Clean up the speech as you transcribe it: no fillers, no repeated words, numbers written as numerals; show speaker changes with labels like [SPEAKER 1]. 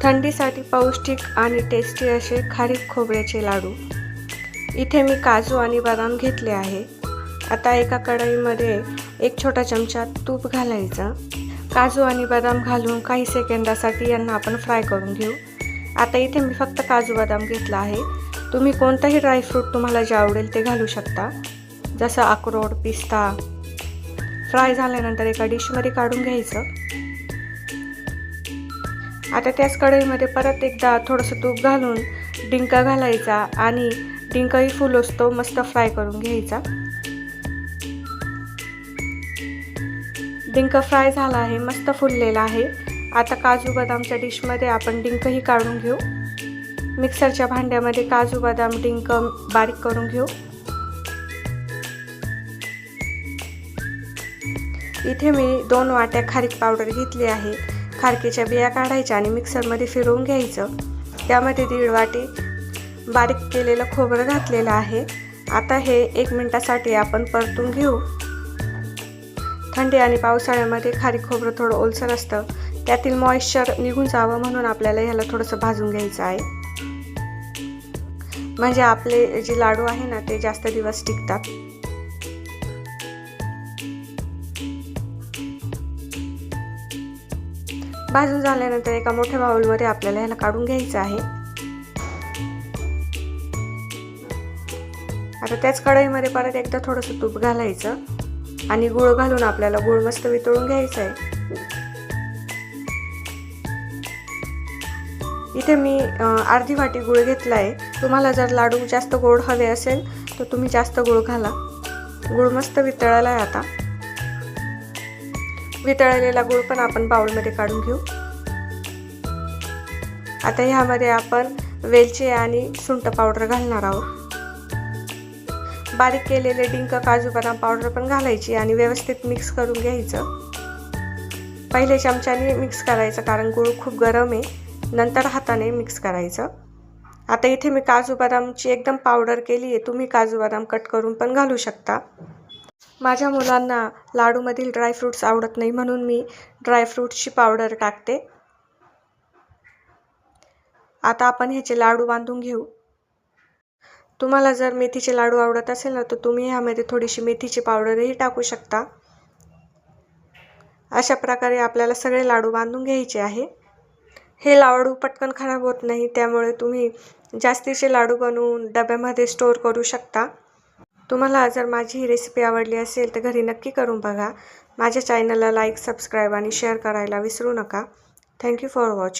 [SPEAKER 1] थंडीसाठी पौष्टिक आणि टेस्टी असे खारीक खोबऱ्याचे लाडू। इथे मी काजू आणि बदाम घेतले आहे। आता एका कढईमध्ये एक छोटा चमचा तूप घालायचं। काजू आणि बदाम घालून काही सेकंदासाठी यांना आपण फ्राय करून घेऊ। आता इथे मी फक्त काजू बदाम घेतला आहे। तुम्ही कोणताही ड्रायफ्रूट तुम्हाला जे आवडेल ते घालू शकता, जसं अक्रोड, पिस्ता। फ्राय झाल्यानंतर एका डिशमध्ये काढून घ्यायचं। आता त्याच कढईमध्ये परत एकदा थोडंसं तूप घालून डिंक घालायचा आणि डिंकही फुल असतो मस्त फ्राय करून घ्यायचा। डिंक फ्राय झाला आहे, मस्त फुललेला आहे। आता काजू बदामच्या डिशमध्ये आपण डिंकही काढून घेऊ। मिक्सरच्या भांड्यामध्ये काजू बदाम डिंक बारीक करून घेऊ। इथे मी 2 वाट्या खारीक पावडर घेतली आहे। खारकीच्या बिया काढायच्या आणि मिक्सरमध्ये फिरवून घ्यायचं। त्यामध्ये 1.5 वाटी बारीक केलेलं खोबरं घातलेलं आहे। आता हे 1 मिनिटासाठी आपण परतून घेऊ। थंडी आणि पावसाळ्यामध्ये खारीक खोबरं थोडं ओलसर असतं, त्यातील मॉइश्चर निघून जावं म्हणून आपल्याला ह्याला थोडंसं भाजून घ्यायचं आहे, म्हणजे आपले जे लाडू आहे ना ते जास्त दिवस टिकतात। भाजून झाल्यानंतर एका मोठ्या बाउलमध्ये आपल्याला ह्याला काढून घ्यायचं आहे। आता त्याच कढईमध्ये परत एकदा थोडंसं तूप घालायचं आणि गूळ घालून आपल्याला गूळ मस्त वितळून घ्यायचा आहे। इथे मी अर्धी वाटी गूळ घेतला आहे। तुम्हाला जर लाडू जास्त गोड हवे असेल तर तुम्ही जास्त गूळ घाला। गूळ मस्त वितळला आहे। आता वितळलेला गूळ पण आपण बाउलमध्ये काढून घेऊ। आता ह्यामध्ये आपण वेलची आणि सुंठ पावडर घालणार आहोत। बारीक केलेले डिंक, काजू बदाम पावडर पण घालायची आणि व्यवस्थित मिक्स करून घ्यायचं। पहिले चमच्याने मिक्स करायचं कारण गूळ खूप गरम आहे, नंतर हाताने मिक्स करायचं। आता इथे मी काजू बदामची एकदम पावडर केली आहे, तुम्ही काजू बदाम कट करून पण घालू शकता। माझ्या मुलांना लाडूमधील ड्रायफ्रूट्स आवडत नाही म्हणून मी ड्रायफ्रूट्सची पावडर टाकते। आता आपण ह्याचे लाडू बांधून घेऊ। तुम्हाला जर मेथीचे लाडू आवडत असेल ना तर तुम्ही ह्यामध्ये थोडीशी मेथीची पावडरही टाकू शकता। अशा प्रकारे आपल्याला सगळे लाडू बांधून घ्यायचे आहे। हे लाडू पटकन खराब होत नाही, त्यामुळे तुम्ही जास्तीचे लाडू बनवून डब्यामध्ये स्टोअर करू शकता। तुम्हाला जर माझी ही रेसिपी आवडली असेल तर घरी नक्की करून बघा। माझ्या चॅनलला लाईक, सबस्क्राईब आणि शेअर करायला विसरू नका। Thank you for watching.